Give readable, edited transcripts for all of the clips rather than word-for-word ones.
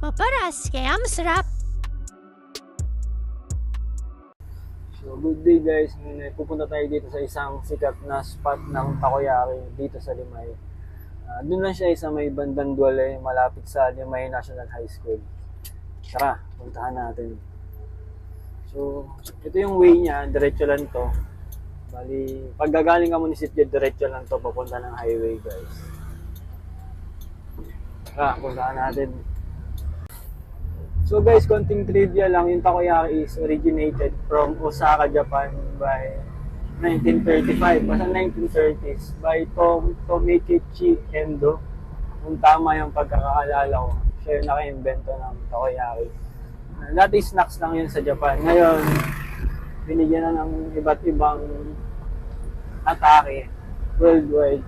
Maparas, kaya masarap. So, good day guys. Ngayon pupunta tayo dito sa isang sikat na spot ng takoyaki dito sa Limay. Doon lang siya sa may bandang Duale, malapit sa Limay National High School. Tara, puntahan natin. So, ito yung way niya, diretso lang to. Bali, pag gagaling ka munisipyo, diretso lang to, papunta ng highway guys. Tara, puntahan natin. So guys, konting trivia lang, yung takoyaki is originated from Osaka, Japan by 1935, basta 1930s, by Tomikichi Endo. Kung tama yung pagkakaalala ko, siya yung naka-invento ng takoyaki. Dati snacks lang yun sa Japan. Ngayon, binigyan na ng iba't ibang atake worldwide.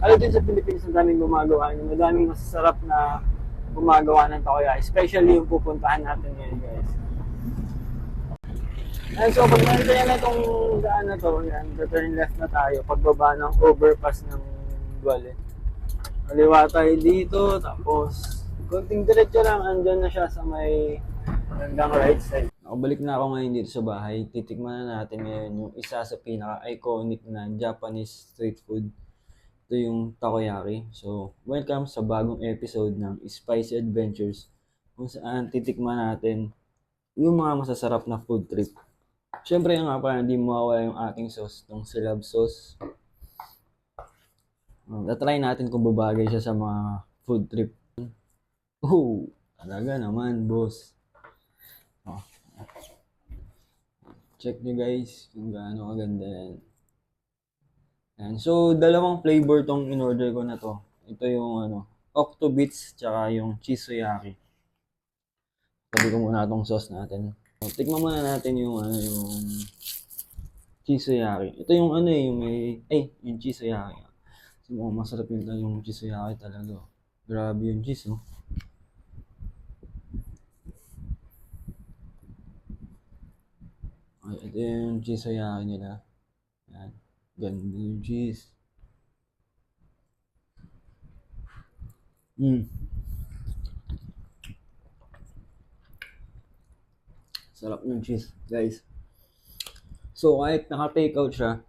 Alam din sa Pilipinas, ang daming gumagawa niya. Madaming masasarap na gumagawa ng takoyaki. Especially yung pupuntahan natin ngayon, guys. And so, pag nandiyan na itong daan na to, yan, turn left na tayo, pagbaba ng overpass ng Duale. Kaliwa tayo dito, tapos konting diretso lang, andyan na siya sa may hanggang right side. Nakabalik na ako ngayon dito sa bahay. Titikman na natin ngayon yung isa sa pinaka-iconic na Japanese street food. Ito yung takoyaki. So, welcome sa bagong episode ng Spicy Adventures kung saan titikman natin yung mga masasarap na food trip. Siyempre nga pa, hindi mawawala yung ating sauce, itong silab sauce. Tatry natin kung babagay siya sa mga food trip. Oh, talaga naman, boss. Oh. Check nyo guys kung gaano kaganda yan. Yan. So, dalawang flavor tong in-order ko na to. Ito yung Octobits tsaka yung Chisuyaki. Tabi ko muna itong sauce natin. So, tikman muna natin yung yung Chisuyaki. Ito yung yung yung Chisuyaki. So, masarap yung Chisuyaki talaga. Grabe yung cheese, oh. Ay, ito yung Chisuyaki nila. Yan. Ganda yung cheese. Sarap ng cheese, guys. So, kahit naka-take out siya,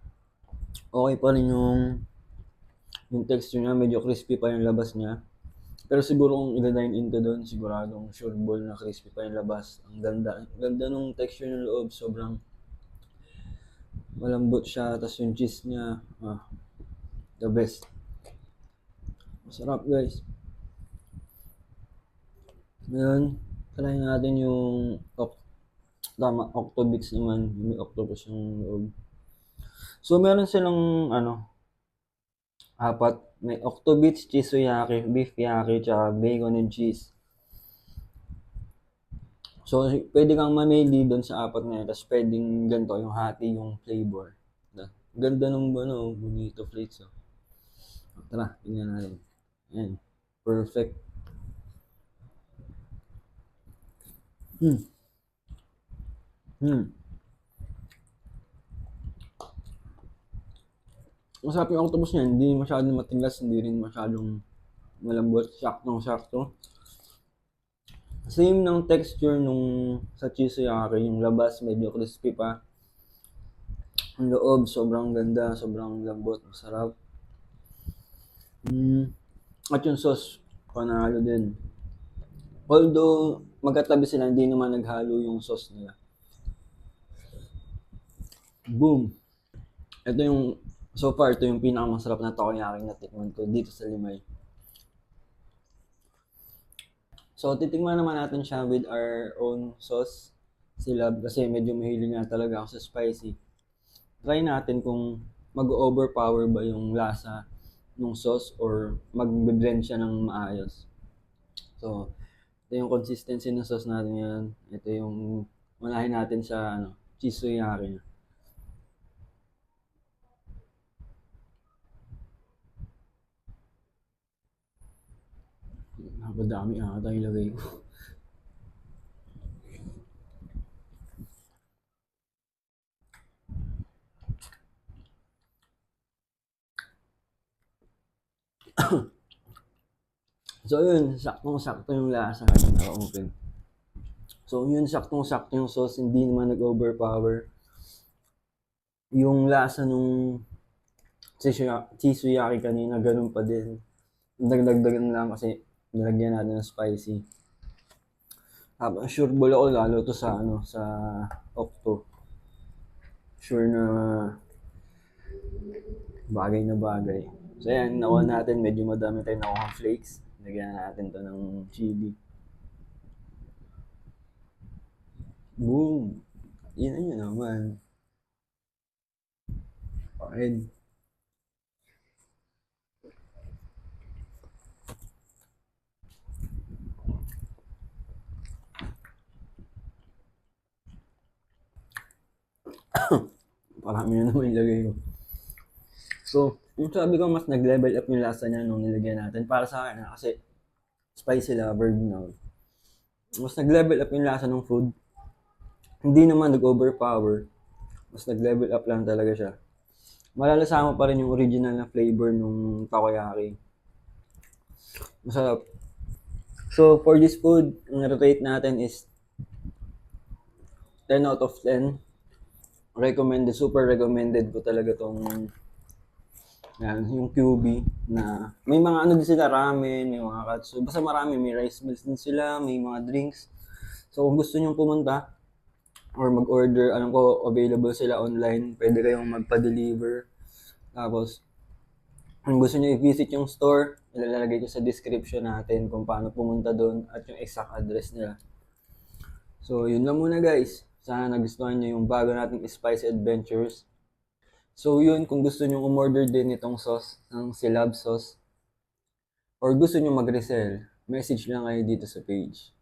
okay pa rin yung texture niya. Medyo crispy pa yung labas niya. Pero siguro kung i-dine into doon, siguradong sure ball na crispy pa yung labas. Ang ganda. Ang ganda nung texture ng loob. Sobrang malambot siya. Tapos yung cheese niya, the best. Masarap, guys. Ngayon, try natin yung Octobits naman. May octopus yung loob. So, meron silang, apat. May Octobits, Chisuyaki, Beef Yaki, tsaka Bacon and Cheese. So, pwede kang mamili doon sa apat na yun. Tapos, pwedeng ganito, yung hati, yung flavor. Ganda nung, bonito plates, oh. Tara, tingnan natin. Ayan. Perfect. Masarap yung octopus niya. Hindi masyadong matigas, hindi rin masyadong malambot. Saktong-sakto. Same ng texture nung sa Chisuyaki. Yung labas, medyo crispy pa. Ang loob, sobrang ganda, sobrang lambot, masarap. At yung sauce, panalo din. Although, magkatabi sila, hindi naman naghalo yung sauce nila. Boom! Ito yung, so far, ito yung pinakamasarap na takoyaki na tikman ko dito sa Limay. So, titikman naman natin siya with our own sauce. Silab, kasi medyo mahilig nga talaga ako sa spicy. Try natin kung mag-overpower ba yung lasa ng sauce or mag-blend siya ng maayos. So, ito yung consistency ng sauce natin yan. Ito yung unahin natin sa Chisuyaki. Napakadami ata ilagay ko. So yun, saktong-sakto yung lasa kasi naka-open. So yun, saktong-sakto yung sauce, hindi naman nag-overpower. Yung lasa nung chisuyaki kanina, ganun pa din. Dagdagdagan lang kasi nilagyan natin ng spicy. Sure ball ako lalo to sa sa Octo. Sure na bagay na bagay. So yan, nakuha natin, medyo madami tayong nakuha flakes. Lagyan natin to ng chili. Boom! Yun naman. Fine. Parami na naman ilagay ko. So, yung sabi ko, mas nag-level up yung lasa niya nung nilagyan natin. Para sa akin, kasi spicy lover din ako. Mas nag-level up yung lasa ng food. Hindi naman nag-overpower. Mas nag-level up lang talaga siya. Malalasama pa rin yung original na flavor nung takoyaki. Masarap. So, for this food, ang rate natin is 10 out of 10. Recommended, super recommended ko talaga tong yan, yung QB na may mga ano din sila, ramen, may mga katsu. Basta marami, may rice meals din sila, may mga drinks. So, kung gusto nyo pumunta or mag-order, alam ko available sila online, pwede kayong magpa-deliver. Tapos, kung gusto nyo i-visit yung store, ilalagay ko sa description natin kung paano pumunta doon at yung exact address nila. So, yun lang muna guys. Sana nagustuhan nyo yung bago nating Spicy Adventures. So, yun, kung gusto nyo umorder din itong sauce, ng Silab sauce, or gusto nyo mag-resell, message lang kayo dito sa page.